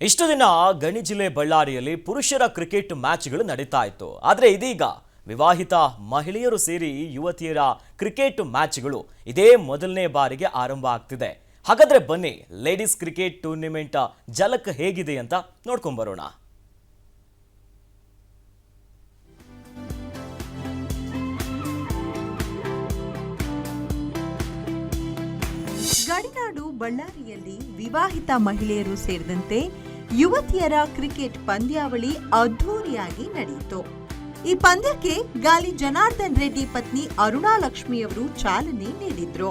ಇಷ್ಟು ದಿನ ಗಣಿ ಜಿಲ್ಲೆ ಬಳ್ಳಾರಿಯಲ್ಲಿ ಪುರುಷರ ಕ್ರಿಕೆಟ್ ಮ್ಯಾಚ್ಗಳು ನಡೀತಾ ಇತ್ತು. ಆದರೆ ಇದೀಗ ವಿವಾಹಿತ ಮಹಿಳೆಯರು ಸೇರಿ ಯುವತಿಯರ ಕ್ರಿಕೆಟ್ ಮ್ಯಾಚ್ಗಳು ಇದೇ ಮೊದಲನೇ ಬಾರಿಗೆ ಆರಂಭ ಆಗ್ತಿದೆ. ಹಾಗಾದ್ರೆ ಬನ್ನಿ ಲೇಡೀಸ್ ಕ್ರಿಕೆಟ್ ಟೂರ್ನಿಮೆಂಟ್ ಜಲಕ್ ಹೇಗಿದೆ ಅಂತ ನೋಡ್ಕೊಂಡು ಬರೋಣ. ಗಡಿನಾಡು ಬಳ್ಳಾರಿಯಲ್ಲಿ ವಿವಾಹಿತ ಮಹಿಳೆಯರು ಸೇರಿದಂತೆ ಯುವತಿಯರ ಕ್ರಿಕೆಟ್ ಪಂದ್ಯಾವಳಿ ಅದ್ಧೂರಿಯಾಗಿ ನಡೆಯಿತು. ಈ ಪಂದ್ಯಕ್ಕೆ ಗಾಲಿ ಜನಾರ್ದನ್ ರೆಡ್ಡಿ ಪತ್ನಿ ಅರುಣಾ ಲಕ್ಷ್ಮಿಯವರು ಚಾಲನೆ ನೀಡಿದ್ರು.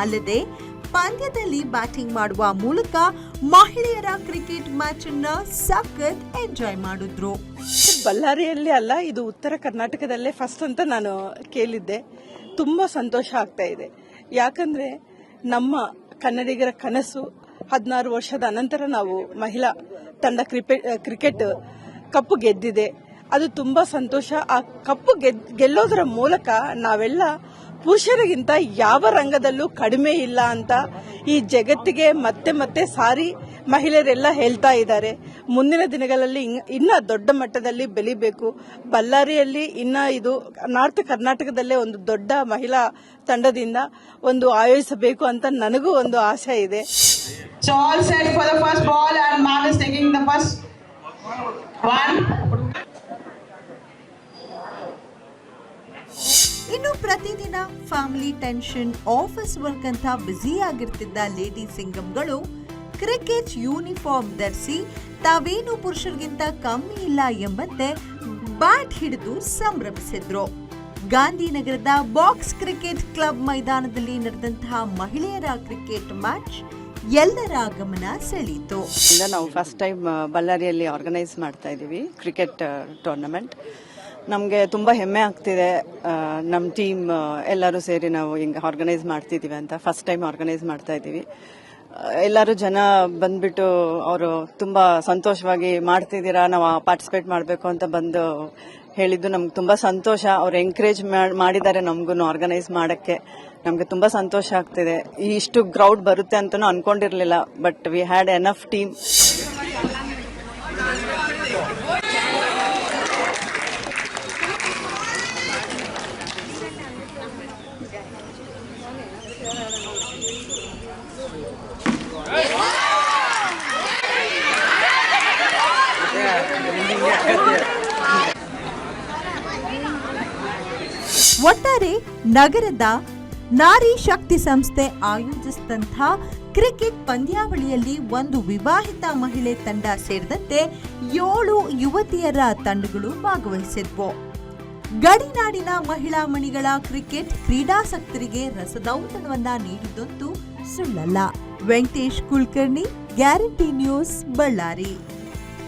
ಅಲ್ಲದೆ ಪಂದ್ಯದಲ್ಲಿ ಬ್ಯಾಟಿಂಗ್ ಮಾಡುವ ಮೂಲಕ ಮಹಿಳೆಯರ ಕ್ರಿಕೆಟ್ ಮ್ಯಾಚ್ ಅನ್ನ ಸಖತ್ ಎಂಜಾಯ್ ಮಾಡಿದ್ರು. ಬಳ್ಳಾರಿಯಲ್ಲಿ ಅಲ್ಲ, ಇದು ಉತ್ತರ ಕರ್ನಾಟಕದಲ್ಲೇ ಫಸ್ಟ್ ಅಂತ ನಾನು ಕೇಳಿದ್ದೆ. ತುಂಬಾ ಸಂತೋಷ ಆಗ್ತಾ ಇದೆ. ಯಾಕಂದ್ರೆ ನಮ್ಮ ಕನ್ನಡಿಗರ ಕನಸು 16 ವರ್ಷದ ಅನಂತರ ನಾವು ಮಹಿಳಾ ತಂಡ ಕ್ರಿಕೆಟ್ ಕಪ್ಪು ಗೆದ್ದಿದೆ. ಅದು ತುಂಬಾ ಸಂತೋಷ. ಆ ಕಪ್ಪು ಗೆಲ್ಲೋದರ ಮೂಲಕ ನಾವೆಲ್ಲ ಪುರುಷರಿಗಿಂತ ಯಾವ ರಂಗದಲ್ಲೂ ಕಡಿಮೆ ಇಲ್ಲ ಅಂತ ಈ ಜಗತ್ತಿಗೆ ಮತ್ತೆ ಮತ್ತೆ ಸಾರಿ ಮಹಿಳೆಯರೆಲ್ಲ ಹೇಳ್ತಾ ಇದ್ದಾರೆ. ಮುಂದಿನ ದಿನಗಳಲ್ಲಿ ಇನ್ನ ದೊಡ್ಡ ಮಟ್ಟದಲ್ಲಿ ಬೆಳಿಬೇಕು. ಬಳ್ಳಾರಿಯಲ್ಲಿ ಇನ್ನ ಇದು ನಾರ್ತ್ ಕರ್ನಾಟಕದಲ್ಲೇ ಒಂದು ದೊಡ್ಡ ಮಹಿಳಾ ತಂಡದಿಂದ ಒಂದು ಆಯೋಜಿಸಬೇಕು ಅಂತ ನನಗೂ ಒಂದು ಆಸೆ ಇದೆ. So all set for the first ball and man is taking the first one. ಇನ್ನು ಪ್ರತಿದಿನ ಫ್ಯಾಮಿಲಿ ಟೆನ್ಷನ್, ಆಫೀಸ್ ವರ್ಕ್ ಅಂತ ಬ್ಯುಸಿ ಆಗಿರ್ತಿದ್ದ ಲೇಡಿ ಸಿಂಗಂಗಳು ಕ್ರಿಕೆಟ್ ಯೂನಿಫಾರ್ಮ್ ಧರಿಸಿ ತಾವೇನು ಪುರುಷರಿಗಿಂತ ಕಮ್ಮಿ ಇಲ್ಲ ಎಂಬಂತೆ ಬ್ಯಾಟ್ ಹಿಡಿದು ಸಂಭ್ರಮಿಸಿದ್ರು. ಗಾಂಧಿನಗರದ ಬಾಕ್ಸ್ ಕ್ರಿಕೆಟ್ ಕ್ಲಬ್ ಮೈದಾನದಲ್ಲಿ ನಡೆದಂತಹ ಮಹಿಳೆಯರ ಕ್ರಿಕೆಟ್ ಮ್ಯಾಚ್ ಎಲ್ಲರ ಗಮನ ಸೆಳೀತು. ನಾವು ಫಸ್ಟ್ ಟೈಮ್ ಬಳ್ಳಾರಿಯಲ್ಲಿ ಆರ್ಗನೈಸ್ ಮಾಡ್ತಾ ಇದೀವಿ ಕ್ರಿಕೆಟ್ ಟೂರ್ನಮೆಂಟ್. ನಮಗೆ ತುಂಬ ಹೆಮ್ಮೆ ಆಗ್ತಿದೆ. ನಮ್ಮ ಟೀಮ್ ಎಲ್ಲರೂ ಸೇರಿ ನಾವು ಹಿಂಗೆ ಆರ್ಗನೈಸ್ ಮಾಡ್ತಿದ್ದೀವಿ ಅಂತ ಫಸ್ಟ್ ಟೈಮ್ ಆರ್ಗನೈಸ್ ಮಾಡ್ತಾ ಇದ್ದೀವಿ. ಎಲ್ಲರೂ ಜನ ಬಂದ್ಬಿಟ್ಟು ಅವರು ತುಂಬ ಸಂತೋಷವಾಗಿ ಮಾಡ್ತಿದ್ದೀರಾ, ನಾವು ಪಾರ್ಟಿಸಿಪೇಟ್ ಮಾಡಬೇಕು ಅಂತ ಬಂದು ಹೇಳಿದ್ದು ನಮ್ಗೆ ತುಂಬ ಸಂತೋಷ. ಅವ್ರು ಎಂಕರೇಜ್ ಮಾಡಿದ್ದಾರೆ ನಮಗೂ ಆರ್ಗನೈಸ್ ಮಾಡೋಕ್ಕೆ. ನಮಗೆ ತುಂಬ ಸಂತೋಷ ಆಗ್ತಿದೆ. ಇಷ್ಟು ಕ್ರೌಡ್ ಬರುತ್ತೆ ಅಂತಲೂ ಅನ್ಕೊಂಡಿರಲಿಲ್ಲ, but we had enough team. ಒಟ್ಟಾರೆ ನಗರದ ನಾರಿ ಶಕ್ತಿ ಸಂಸ್ಥೆ ಆಯೋಜಿಸಿದಂತಹ ಕ್ರಿಕೆಟ್ ಪಂದ್ಯಾವಳಿಯಲ್ಲಿ ಒಂದು ವಿವಾಹಿತ ಮಹಿಳೆ ತಂಡ ಸೇರಿದಂತೆ 7 ಯುವತಿಯರ ತಂಡಗಳು ಭಾಗವಹಿಸಿದ್ವು. ಗಡಿನಾಡಿನ ಮಹಿಳಾ ಮಣಿಗಳ ಕ್ರಿಕೆಟ್ ಕ್ರೀಡಾಸಕ್ತರಿಗೆ ರಸದೌತಣವನ್ನ ನೀಡಿದಂತೂ ಸುಳ್ಳಲ್ಲ. Venkatesh Kulkarni, guarantee news, Ballari.